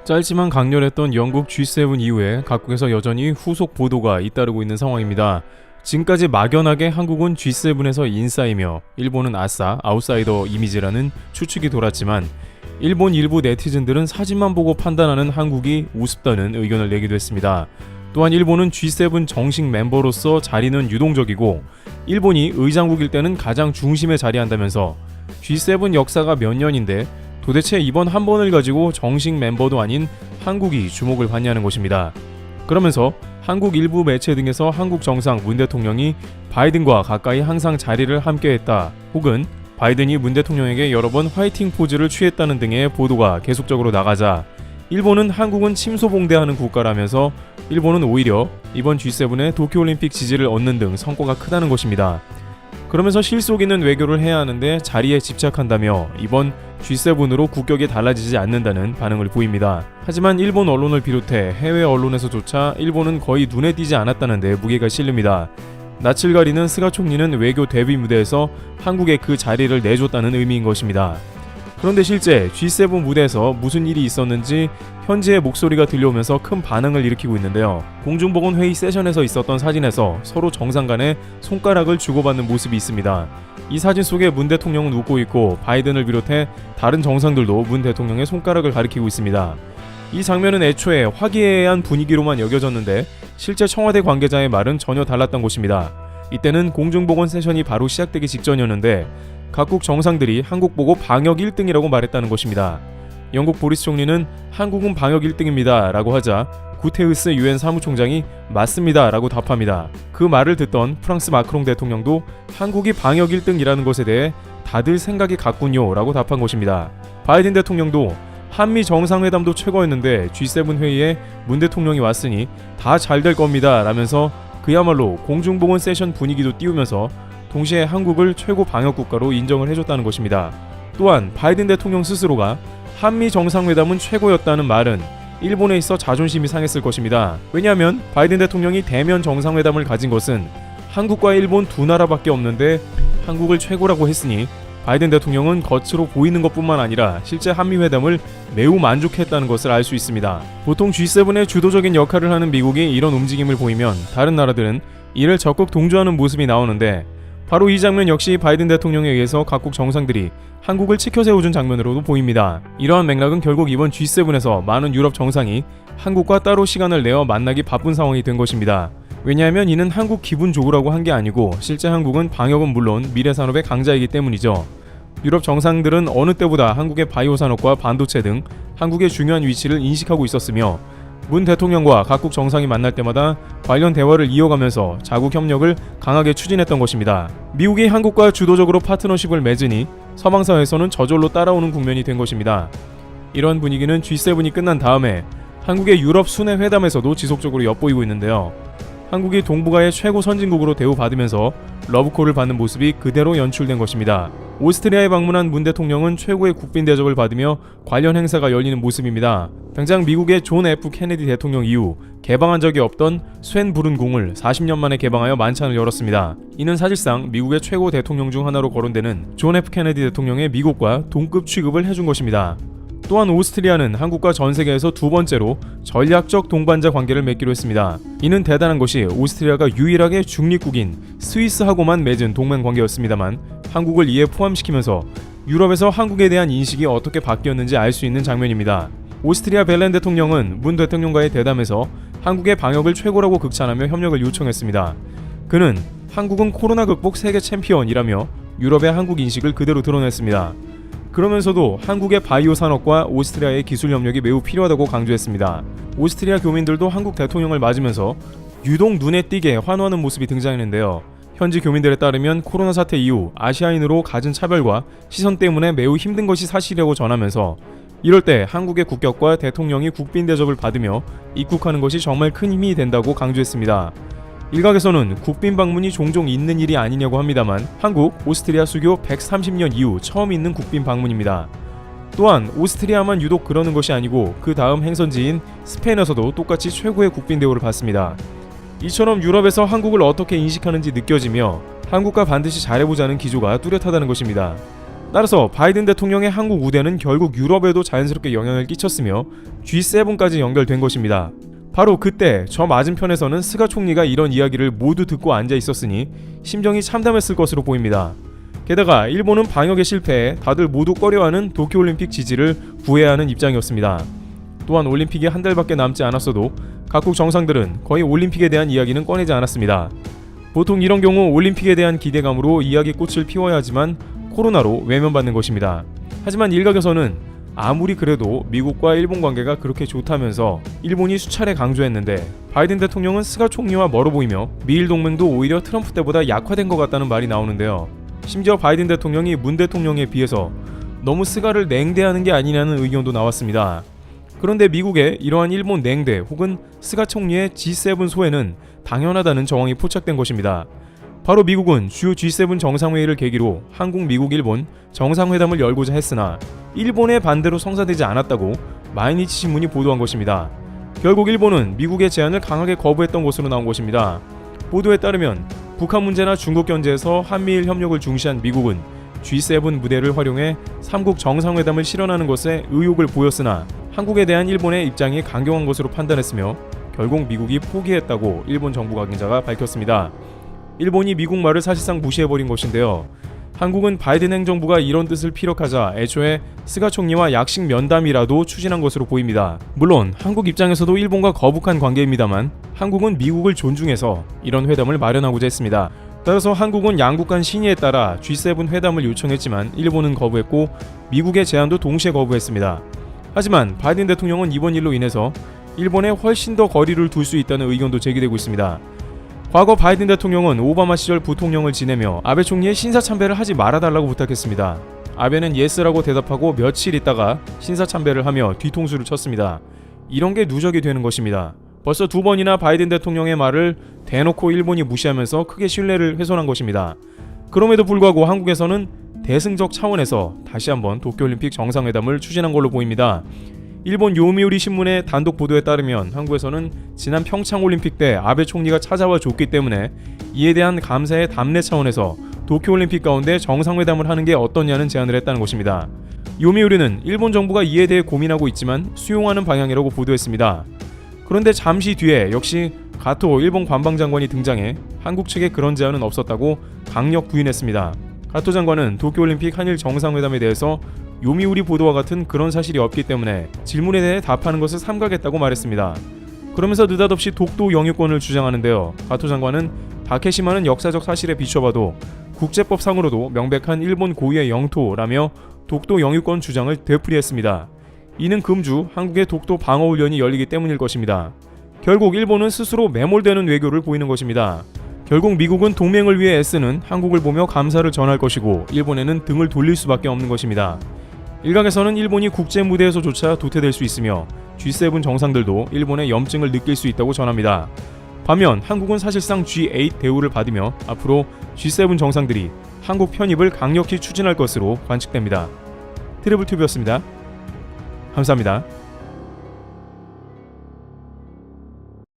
짧지만 강렬했던 영국 G7 이후에 각국에서 여전히 후속 보도가 잇따르고 있는 상황입니다. 지금까지 막연하게 한국은 G7에서 인싸이며 일본은 아싸 아웃사이더 이미지라는 추측이 돌았지만 일본 일부 네티즌들은 사진만 보고 판단하는 한국이 우습다는 의견을 내기도 했습니다. 또한 일본은 G7 정식 멤버로서 자리는 유동적이고 일본이 의장국일 때는 가장 중심에 자리한다면서 G7 역사가 몇 년인데 도대체 이번 한 번을 가지고 정식 멤버도 아닌 한국이 주목을 받냐는 것입니다. 그러면서 한국 일부 매체 등에서 한국 정상 문 대통령이 바이든과 가까이 항상 자리를 함께했다 혹은 바이든이 문 대통령에게 여러 번 화이팅 포즈를 취했다는 등의 보도가 계속적으로 나가자 일본은 한국은 침소봉대하는 국가라면서 일본은 오히려 이번 G7의 도쿄올림픽 지지를 얻는 등 성과가 크다는 것입니다. 그러면서 실속 있는 외교를 해야 하는데 자리에 집착한다며 이번 G7으로 국격이 달라지지 않는다는 반응을 보입니다. 하지만 일본 언론을 비롯해 해외 언론에서조차 일본은 거의 눈에 띄지 않았다는 데 무게가 실립니다. 낯을 가리는 스가 총리는 외교 대비 무대에서 한국에 그 자리를 내줬다는 의미인 것입니다. 그런데 실제 G7 무대에서 무슨 일이 있었는지 현지의 목소리가 들려오면서 큰 반응을 일으키고 있는데요. 공중보건 회의 세션에서 있었던 사진에서 서로 정상 간에 손가락을 주고받는 모습이 있습니다. 이 사진 속에 문 대통령은 웃고 있고 바이든을 비롯해 다른 정상들도 문 대통령의 손가락을 가리키고 있습니다. 이 장면은 애초에 화기애애한 분위기로만 여겨졌는데 실제 청와대 관계자의 말은 전혀 달랐던 것입니다. 이때는 공중보건 세션이 바로 시작되기 직전이었는데 각국 정상들이 한국 보고 방역 1등이라고 말했다는 것입니다. 영국 보리스 총리는 한국은 방역 1등입니다 라고 하자 구테우스 유엔 사무총장이 맞습니다 라고 답합니다. 그 말을 듣던 프랑스 마크롱 대통령도 한국이 방역 1등이라는 것에 대해 다들 생각이 같군요 라고 답한 것입니다. 바이든 대통령도 한미 정상회담도 최고였는데 G7 회의에 문 대통령이 왔으니 다 잘 될 겁니다 라면서 그야말로 공중보건 세션 분위기도 띄우면서 동시에 한국을 최고 방역국가로 인정을 해줬다는 것입니다. 또한 바이든 대통령 스스로가 한미 정상회담은 최고였다는 말은 일본에 있어 자존심이 상했을 것입니다. 왜냐하면 바이든 대통령이 대면 정상회담을 가진 것은 한국과 일본 두 나라밖에 없는데 한국을 최고라고 했으니 바이든 대통령은 겉으로 보이는 것뿐만 아니라 실제 한미회담을 매우 만족했다는 것을 알 수 있습니다. 보통 G7의 주도적인 역할을 하는 미국이 이런 움직임을 보이면 다른 나라들은 이를 적극 동조하는 모습이 나오는데 바로 이 장면 역시 바이든 대통령에 의해서 각국 정상들이 한국을 치켜세워준 장면으로도 보입니다. 이러한 맥락은 결국 이번 G7에서 많은 유럽 정상이 한국과 따로 시간을 내어 만나기 바쁜 상황이 된 것입니다. 왜냐하면 이는 한국 기분 좋으라고 한 게 아니고 실제 한국은 방역은 물론 미래 산업의 강자이기 때문이죠. 유럽 정상들은 어느 때보다 한국의 바이오 산업과 반도체 등 한국의 중요한 위치를 인식하고 있었으며 문 대통령과 각국 정상이 만날 때마다 관련 대화를 이어가면서 자국 협력을 강하게 추진했던 것입니다. 미국이 한국과 주도적으로 파트너십을 맺으니 서방사회에서는 저절로 따라오는 국면이 된 것입니다. 이런 분위기는 G7이 끝난 다음에 한국의 유럽 순회 회담에서도 지속적으로 엿보이고 있는데요. 한국이 동북아의 최고 선진국으로 대우받으면서 러브콜을 받는 모습이 그대로 연출된 것입니다. 오스트리아에 방문한 문 대통령은 최고의 국빈 대접을 받으며 관련 행사가 열리는 모습입니다. 당장 미국의 존 F 케네디 대통령 이후 개방한 적이 없던 스웬 브룬 궁을 40년 만에 개방하여 만찬을 열었습니다. 이는 사실상 미국의 최고 대통령 중 하나로 거론되는 존 F 케네디 대통령의 미국과 동급 취급을 해준 것입니다. 또한 오스트리아는 한국과 전 세계에서 두 번째로 전략적 동반자 관계를 맺기로 했습니다. 이는 대단한 것이 오스트리아가 유일하게 중립국인 스위스하고만 맺은 동맹 관계였습니다만 한국을 이에 포함시키면서 유럽에서 한국에 대한 인식이 어떻게 바뀌었는지 알 수 있는 장면입니다. 오스트리아 벨렌 대통령은 문 대통령과의 대담에서 한국의 방역을 최고라고 극찬하며 협력을 요청했습니다. 그는 한국은 코로나 극복 세계 챔피언이라며 유럽의 한국 인식을 그대로 드러냈습니다. 그러면서도 한국의 바이오 산업과 오스트리아의 기술 협력이 매우 필요하다고 강조했습니다. 오스트리아 교민들도 한국 대통령을 맞으면서 유독 눈에 띄게 환호하는 모습이 등장했는데요. 현지 교민들에 따르면 코로나 사태 이후 아시아인으로 갖은 차별과 시선 때문에 매우 힘든 것이 사실이라고 전하면서 이럴 때 한국의 국격과 대통령이 국빈 대접을 받으며 입국하는 것이 정말 큰 힘이 된다고 강조했습니다. 일각에서는 국빈 방문이 종종 있는 일이 아니냐고 합니다만 한국, 오스트리아 수교 130년 이후 처음 있는 국빈 방문입니다. 또한 오스트리아만 유독 그러는 것이 아니고 그 다음 행선지인 스페인에서도 똑같이 최고의 국빈 대우를 받습니다. 이처럼 유럽에서 한국을 어떻게 인식하는지 느껴지며 한국과 반드시 잘해보자는 기조가 뚜렷하다는 것입니다. 따라서 바이든 대통령의 한국 우대는 결국 유럽에도 자연스럽게 영향을 끼쳤으며 G7까지 연결된 것입니다. 바로 그때 저 맞은편에서는 스가 총리가 이런 이야기를 모두 듣고 앉아 있었으니 심정이 참담했을 것으로 보입니다. 게다가 일본은 방역에 실패해 다들 모두 꺼려하는 도쿄올림픽 지지를 구애하는 입장이었습니다. 또한 올림픽이 한 달밖에 남지 않았어도 각국 정상들은 거의 올림픽에 대한 이야기는 꺼내지 않았습니다. 보통 이런 경우 올림픽에 대한 기대감으로 이야기꽃을 피워야 하지만 코로나로 외면받는 것입니다. 하지만 일각에서는 아무리 그래도 미국과 일본 관계가 그렇게 좋다면서 일본이 수차례 강조했는데 바이든 대통령은 스가 총리와 멀어 보이며 미일 동맹도 오히려 트럼프 때보다 약화된 것 같다는 말이 나오는데요. 심지어 바이든 대통령이 문 대통령에 비해서 너무 스가를 냉대하는 게 아니냐는 의견도 나왔습니다. 그런데 미국의 이러한 일본 냉대 혹은 스가 총리의 G7 소외는 당연하다는 정황이 포착된 것입니다. 바로 미국은 주요 G7 정상회의를 계기로 한국, 미국, 일본 정상회담을 열고자 했으나 일본의 반대로 성사되지 않았다고 마이니치 신문이 보도한 것입니다. 결국 일본은 미국의 제안을 강하게 거부했던 것으로 나온 것입니다. 보도에 따르면 북한 문제나 중국 견제에서 한미일 협력을 중시한 미국은 G7 무대를 활용해 3국 정상회담을 실현하는 것에 의욕을 보였으나 한국에 대한 일본의 입장이 강경한 것으로 판단했으며 결국 미국이 포기했다고 일본 정부 관계자가 밝혔습니다. 일본이 미국 말을 사실상 무시해버린 것인데요. 한국은 바이든 행정부가 이런 뜻을 피력하자 애초에 스가 총리와 약식 면담이라도 추진한 것으로 보입니다. 물론 한국 입장에서도 일본과 거북한 관계입니다만 한국은 미국을 존중해서 이런 회담을 마련하고자 했습니다. 따라서 한국은 양국 간 신의에 따라 G7 회담을 요청했지만 일본은 거부했고 미국의 제안도 동시에 거부했습니다. 하지만 바이든 대통령은 이번 일로 인해서 일본에 훨씬 더 거리를 둘 수 있다는 의견도 제기되고 있습니다. 과거 바이든 대통령은 오바마 시절 부통령을 지내며 아베 총리의 신사참배를 하지 말아달라고 부탁했습니다. 아베는 예스라고 대답하고 며칠 있다가 신사참배를 하며 뒤통수를 쳤습니다. 이런 게 누적이 되는 것입니다. 벌써 2번이나 바이든 대통령의 말을 대놓고 일본이 무시하면서 크게 신뢰를 훼손한 것입니다. 그럼에도 불구하고 한국에서는 대승적 차원에서 다시 한번 도쿄올림픽 정상회담을 추진한 걸로 보입니다. 일본 요미우리 신문의 단독 보도에 따르면 한국에서는 지난 평창올림픽 때 아베 총리가 찾아와 줬기 때문에 이에 대한 감사의 답례 차원에서 도쿄올림픽 가운데 정상회담을 하는 게 어떠냐는 제안을 했다는 것입니다. 요미우리는 일본 정부가 이에 대해 고민하고 있지만 수용하는 방향이라고 보도했습니다. 그런데 잠시 뒤에 역시 가토 일본 관방장관이 등장해 한국 측에 그런 제안은 없었다고 강력 부인했습니다. 가토 장관은 도쿄올림픽 한일 정상회담에 대해서 요미우리 보도와 같은 그런 사실이 없기 때문에 질문에 대해 답하는 것을 삼가겠다고 말했습니다. 그러면서 느닷없이 독도 영유권을 주장하는데요. 가토 장관은 다케시마는 역사적 사실에 비춰봐도 국제법상으로도 명백한 일본 고유의 영토라며 독도 영유권 주장을 되풀이했습니다. 이는 금주 한국의 독도 방어훈련이 열리기 때문일 것입니다. 결국 일본은 스스로 매몰되는 외교를 보이는 것입니다. 결국 미국은 동맹을 위해 애쓰는 한국을 보며 감사를 전할 것이고 일본에는 등을 돌릴 수밖에 없는 것입니다. 일각에서는 일본이 국제 무대에서조차 도태될 수 있으며 G7 정상들도 일본의 염증을 느낄 수 있다고 전합니다. 반면 한국은 사실상 G8 대우를 받으며 앞으로 G7 정상들이 한국 편입을 강력히 추진할 것으로 관측됩니다. 트래블튜브였습니다. 감사합니다.